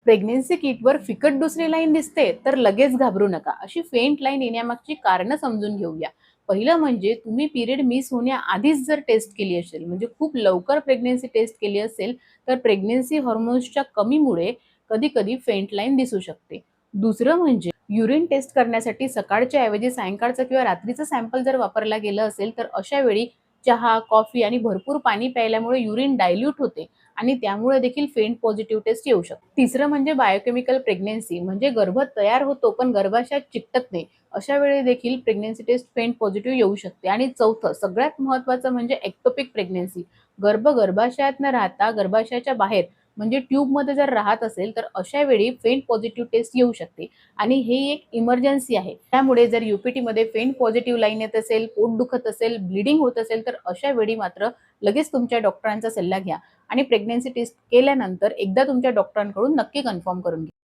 Pregnancy किटवर फिकट दुसरी line दिसते तर लगेच घाबरू नका. अशी फेंट लाईन येण्यामागची कारणं समजून घेऊया. पहिलं म्हणजे तुम्ही पिरियड मिस होण्याआधीच जर टेस्ट केली असेल, म्हणजे खूप लवकर प्रेग्नन्सी टेस्ट केली असेल, तर प्रेग्नन्सी हॉर्मोन्सच्या कमीमुळे कधी-कधी फेंट लाईन दिसू शकते. दुसरं म्हणजे युरिन टेस्ट करण्यासाठी सकाळच्या ऐवजी सायंकाळचं किंवा रात्रीचं सॅम्पल जर वापरला गेलं असेल, तर अशा वेळी चहा, कॉफी आणि भरपूर पाणी प्यायल्यामुळे युरिन डायल्यूट होते आणि त्यामुळे देखील फेंट पॉझिटिव्ह टेस्ट येऊ शकते. तिसरं म्हणजे बायोकेमिकल प्रेग्नन्सी, म्हणजे गर्भ तयार होतो पण गर्भाशयात चिकटत नाही. अशा वेळी देखील प्रेग्नन्सी टेस्ट फेंट पॉझिटिव्ह येऊ शकते. आणि चौथं सगळ्यात महत्त्वाचं म्हणजे एक्टोपिक प्रेग्नन्सी. गर्भाशयात न राहता गर्भाशयाच्या बाहेर म्हणजे ट्यूबमध्ये जर राहत असेल, तर अशा वेळी फेंट पॉझिटिव्ह टेस्ट येऊ शकते आणि हे एक इमर्जन्सी आहे. त्यामुळे जर यूपीटीमध्ये फेंट पॉझिटिव्ह लाईन येत असेल, पोट दुखत असेल, ब्लीडिंग होत असेल, तर अशा वेळी मात्र लगेच तुमच्या डॉक्टरांचा सल्ला घ्या आणि प्रेग्नन्सी टेस्ट केल्यानंतर एकदा तुमच्या डॉक्टरांकडून नक्की कन्फर्म करून घ्या.